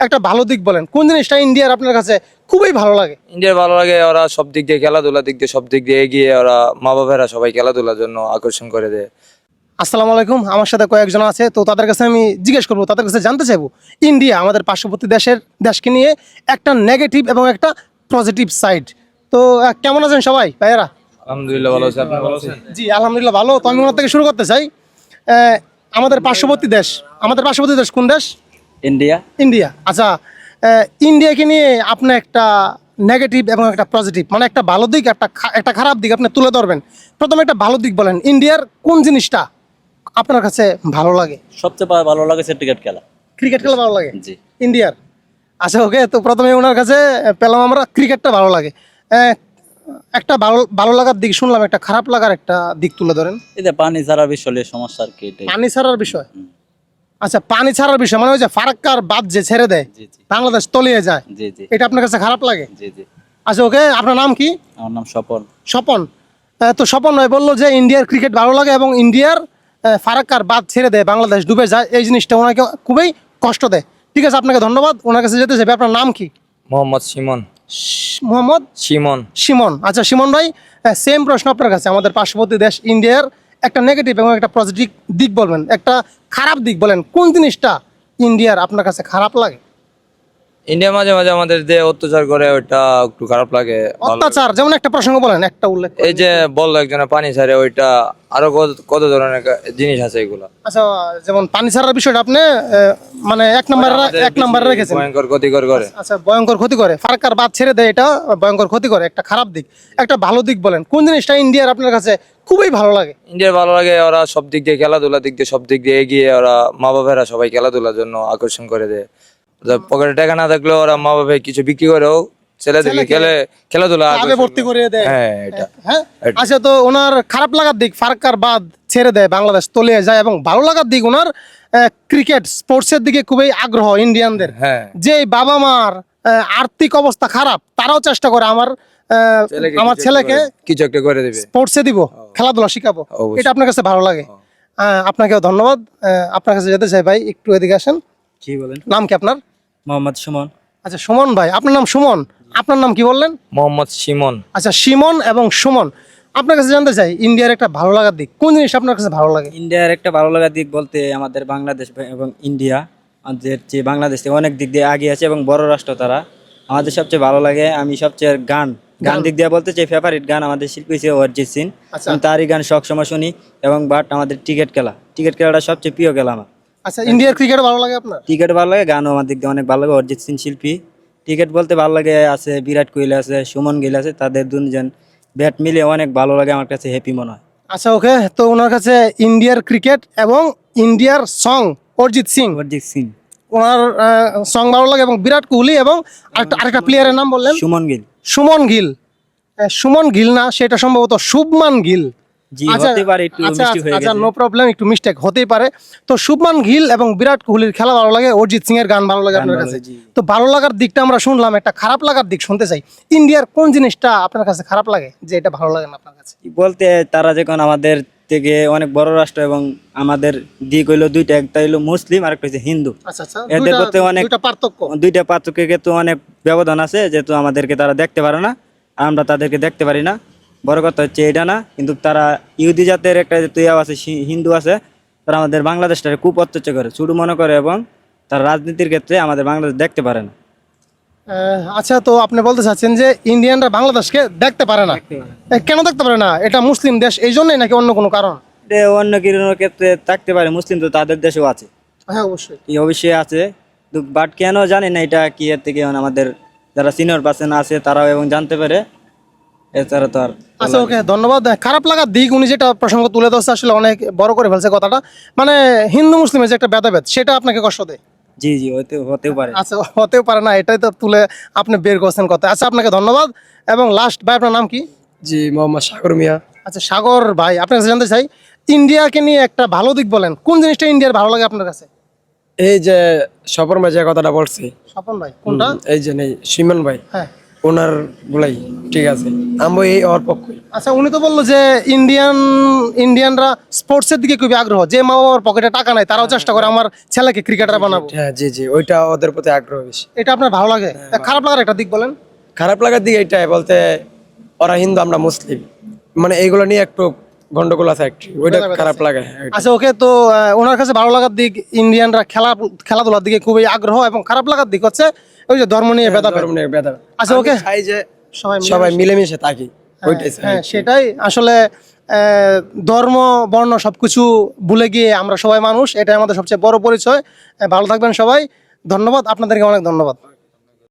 একটা ভালো দিক বলেন, কোন জিনিসটা ইন্ডিয়ার আপনার কাছে খুবই ভালো লাগে? ইন্ডিয়ার ভালো লাগে ওরা সব দিক দিয়ে, খেলাধুলার দিক দিয়ে সব দিক দিয়ে এগিয়ে। ওরা মা বাবারা সবাই খেলাধুলার জন্য আকর্ষণ করে দেয়। আসসালামু আলাইকুম, আমার সাথে কয়েকজন আছে, তো তাদের কাছে আমি জিজ্ঞেস করবো, তাদের কাছে জানতে চাইবো ইন্ডিয়া আমাদের পার্শ্ববর্তী দেশকে নিয়ে একটা নেগেটিভ এবং একটা পজিটিভ সাইড। তো কেমন আছেন সবাই ভাইয়েরা? আলহামদুলিল্লাহ ভালো আছে, আপনি ভালো আছেন? জি আলহামদুলিল্লাহ ভালো। তো আমি ওনার থেকে শুরু করতে চাই। আমাদের পার্শ্ববর্তী দেশ কোন দেশ? ইন্ডিয়া। ইন্ডিয়া। আচ্ছা, ইন্ডিয়াকে নিয়ে আপনি একটা নেগেটিভ এবং একটা পজিটিভ, মানে একটা ভালো দিক একটা খারাপ দিক আপনি তুলে ধরবেন। প্রথমে একটা ভালো দিক বলেন, ইন্ডিয়ার কোন জিনিসটা আপনার কাছে ভালো লাগে? সবচেয়ে ভালো লাগেছে ক্রিকেট খেলা। ক্রিকেট খেলা ভালো লাগে জি। ইন্ডিয়ার। আচ্ছা ওকে, তো প্রথমে ওনার কাছে পেলাম আমরা ক্রিকেটটা ভালো লাগে। একটা ভালো ভালো লাগার দিক শুনলাম, একটা খারাপ লাগার একটা দিক তুলে ধরেন। এই যে পানি ছাড়া বিষয়ে সমস্যা আর কি এটাই। পানি ছাড়ার বিষয়। আচ্ছা, পানি ছাড়ার বিষয় মানে ওই যে ফারাক্কার বাঁধ যে ছেড়ে দেয়, জি জি বাংলাদেশ তলিয়ে যায়, জি জি এটা আপনার কাছে খারাপ লাগে? জি জি। আচ্ছা ওকে, আপনার নাম কি? আমার নাম স্বপন। স্বপন। তো স্বপন ভাই বললো যে ইন্ডিয়ার ক্রিকেট ভালো লাগে এবং ইন্ডিয়ার ফারাক্কার বাঁধ ছেড়ে দেয়, বাংলাদেশ ডুবে যায়, এই জিনিসটা ওনাকে খুবই কষ্ট দেয়। ঠিক আছে, আপনাকে ধন্যবাদ। ওনার কাছে যেতে চাইবে, আপনার নাম কি? Mohammad Simon. Mohammad Simon. Simon. আচ্ছা সিমন ভাই, সেম প্রশ্ন আপনার কাছে। আমাদের পার্শ্ববর্তী দেশ ইন্ডিয়ার একটা নেগেটিভ এবং একটা পজিটিভ দিক বলবেন, একটা খারাপ দিক বলেন, কোন জিনিসটা ইন্ডিয়ার আপনার কাছে খারাপ লাগে? ইন্ডিয়া মাঝে মাঝে আমাদের দিয়ে অত্যাচার করে, ওইটা একটু খারাপ লাগে। অত্যাচার যেমন একটা প্রসঙ্গ বলেন, একটা উল্লেখ করেন। এই যে বললো একজনে পানি ছাড়ে, ওইটা আরো কত ধরনের জিনিস আছে এগুলা। আচ্ছা, যেমন পানি ছাড়ার বিষয়টা আপনি মানে এক নাম্বারে রেখেছেন। ভয়ঙ্কর ক্ষতিকর করে। আচ্ছা, ভয়ঙ্কর ক্ষতি করে, ফারাক্কার বাঁধ ছেড়ে দেয়, এটা ভয়ঙ্কর ক্ষতি করে, একটা খারাপ দিক। একটা ভালো দিক বলেন, কোন জিনিসটা ইন্ডিয়ার আপনার কাছে খুবই ভালো লাগে? ইন্ডিয়ার ভালো লাগে ওরা সব দিক দিয়ে, খেলাধুলার দিক দিয়ে সব দিক দিয়ে এগিয়ে। ওরা মা বাবারা সবাই খেলাধুলার জন্য আকর্ষণ করে দেয়। পকেটে টাকা না থাকলেও ওরা মা বাবা কিছু বিক্রি করেও ছেলেদেরকে খেলাধুলা আগে ভর্তি করে দেয়। হ্যাঁ এটা। হ্যাঁ। এটা। আচ্ছা, তো ওনার খারাপ লাগার দিক ফারাক্কার বাঁধ ছেড়ে দেয়, বাংলাদেশ তলিয়ে যায়, এবং ভালো লাগার দিক ওনার ক্রিকেট স্পোর্টসের দিকে খুবই আগ্রহ ইন্ডিয়ানদের। হ্যাঁ। যে বাবা মার আর্থিক অবস্থা খারাপ, তারাও চেষ্টা করে আমার ছেলেকে কিছু একটা করে দেবে, স্পোর্টসে দিব, খেলাধুলা শিখাবো। অবশ্যই। এটা আপনার কাছে ভালো লাগে। আপনাকেও ধন্যবাদ। আপনার কাছে যেতে চাই ভাই, একটু এদিকে আসেন। কি বলেন? নাম কি আপনার? মোহাম্মদ সুমন। আচ্ছা সুমন ভাই, আপনার নাম সুমন, আপনার নাম কি বললেন? মোহাম্মদ সিমন। আচ্ছা সিমন এবং সুমন, আপনার কাছে জানতে চাই ইন্ডিয়ার একটা ভালো লাগার দিক, কোন জিনিস আপনার কাছে ভালো লাগে? ইন্ডিয়ার একটা ভালো লাগার দিক বলতে আমাদের বাংলাদেশ এবং ইন্ডিয়া আমাদের যে বাংলাদেশ থেকে অনেক দিক দিয়ে এগিয়ে আছে এবং বড় রাষ্ট্র তারা। আমাদের সবচেয়ে ভালো লাগে, আমি সবচেয়ে গান দিক দিয়ে বলতে চাই, ফেভারিট গান আমাদের শিল্পী হচ্ছে অরিজিৎ সিং। আচ্ছা। আমি তারই গান সবসময় শুনি। এবং আমাদের ক্রিকেট খেলাটা সবচেয়ে প্রিয় খেলা আমার। আচ্ছা, ইন্ডিয়ার ক্রিকেট ভালো লাগে আপনার? ক্রিকেট ভালো লাগে, গানও আমার দিক দিয়ে অনেক ভালো লাগে। অরিজিৎ সিং শিল্পী। ক্রিকেট বলতে ভালো লাগে আছে বিরাট কোহলি আছে, সুমন গিল আছে, তাদের দুজন ব্যাট মিলে অনেক ভালো লাগে, আমার কাছে হ্যাপি মনে হয়। আচ্ছা ওকে, তো ওনার কাছে ইন্ডিয়ার ক্রিকেট এবং ইন্ডিয়ার সং অরিজিৎ সিং, অরিজিৎ সিং ওনার সং ভালো লাগে, এবং বিরাট কোহলি, এবং আরেকটা প্লেয়ারের নাম বললেন? সুমন গিল। সুমন গিল। সুমন গিল না, সেটা সম্ভবত শুভমান গিল। জি, হতে পারে, একটু মিস্টেক হয়ে আচ্ছা গেছে। নো প্রবলেম, একটু মিস্টেক হতেই পারে। তো শুভমান গিল এবং বিরাট কোহলির খেলা ভালো লাগে, অরিজিৎ সিং এর গান ভালো লাগে আপনার ভালো কাছে। লাগে, জি। তো ভালো লাগার দিকটা আমরা শুনলাম, একটা খারাপ লাগার দিক শুনতে চাই। ইন্ডিয়ার কোন জিনিসটা আপনার কাছে খারাপ লাগে, যে এটা ভালো লাগে না আপনার কাছে? বলতে তারা যখন আমাদের থেকে অনেক বড় রাষ্ট্র এবং আমাদের দিক হইলো দুইটা, একটা হইলো মুসলিম আর একটা হচ্ছে হিন্দু। আচ্ছা আচ্ছা, এদের প্রতি দুইটা পার্থক্য। দুইটা পার্থক্যের ক্ষেত্রে অনেক ব্যবধান আছে, যেহেতু আমাদেরকে তারা দেখতে পারে না, আর আমরা তাদেরকে দেখতে পারি না। বড় কথা হচ্ছে এটা না, কিন্তু তারা ইহুদি জাতের একটা আছে, হিন্দু আছে, তারা আমাদের বাংলাদেশটাকে খুব অত্যাচার করে, ছোট মনে করে, এবং তার রাজনীতির ক্ষেত্রে আমাদের বাংলাদেশ দেখতে পারে না। আচ্ছা, তো আপনি বলতে চাচ্ছেন যে ইন্ডিয়ানরা বাংলাদেশকে দেখতে পারে না? কেন দেখতে পারে না? এটা মুসলিম দেশ এই জন্যই, নাকি অন্য কোনো কারণ? এটা অন্য কিছু ক্ষেত্রে থাকতে পারে, মুসলিম তো তাদের দেশেও আছে। হ্যাঁ অবশ্যই। এই অবশ্যই আছে, বাট কেন জানি না এটা কি, এর থেকে আমাদের যারা সিনিয়র পার্সন আছে তারাও এবং জানতে পারে, এছাড়া তো আর। আচ্ছা ওকে, ধন্যবাদ। খারাপ লাগার দিক উনি যেটা প্রসঙ্গ তুলে ধরছে, আসলে অনেক বড় করে ফেলছে কথাটা, মানে হিন্দু মুসলিমের যে একটা ভেদাভেদ, সেটা আপনাকে কষ্ট দেয়? জি জি, হতেও পারে। আচ্ছা, হতেও পারে না, এটাই তো তুলে আপনি বের করছেন কথা। আচ্ছা, আপনাকে ধন্যবাদ। এবং লাস্ট ভাই, আপনার নাম কি? জি, মোহাম্মদ সাগর মিয়া। আচ্ছা সাগর ভাই, আপনার কাছে জানতে চাই ইন্ডিয়াকে নিয়ে একটা ভালো দিক বলেন, কোন জিনিসটা ইন্ডিয়ার ভালো লাগে আপনার কাছে? এই যে স্বপন ভাই যে কথাটা বলছি, স্বপন ভাই কোনটা? এই যে নেই সিমন ভাই, হ্যাঁ। ওনার গুলাই ঠিক আছে, আমি এই ওর পক্ষে। আচ্ছা, উনি তো বললো যে ইন্ডিয়ানরা স্পোর্টসের দিকে খুবই আগ্রহ, যে মা বাবার পকেটে টাকা নাই তারাও চেষ্টা করে আমার ছেলেকে ক্রিকেটার বানাবো। হ্যাঁ জি জি, ওইটা ওদের প্রতি আগ্রহ বেশি। এটা আপনার ভালো লাগে? খারাপ লাগার একটা দিক বলেন। খারাপ লাগার দিক এইটাই, বলতে ওরা হিন্দু আমরা মুসলিম, মানে এইগুলো নিয়ে একটু গন্ডগোল আছে একটু, ওইটা খারাপ লাগে। হ্যাঁ, আচ্ছা ওকে, তো ওনার কাছে ভালো লাগার দিক ইন্ডিয়ানরা খেলাধুলার দিকে খুবই আগ্রহ, এবং খারাপ লাগার দিক হচ্ছে ওই যে ধর্ম নিয়ে ভেদাভেদ। ধর্ম নিয়ে ভেদাভেদ। আচ্ছা, আমি ওকে। চাই যে সবাই সবাই মিলেমিশে থাকি, ওইটাই চাই। হ্যাঁ, সেটাই আসলে ধর্ম বর্ণ সবকিছু ভুলে গিয়ে আমরা সবাই মানুষ, এটাই আমাদের সবচেয়ে বড় পরিচয়। ভালো থাকবেন সবাই, ধন্যবাদ আপনাদেরকে, অনেক ধন্যবাদ।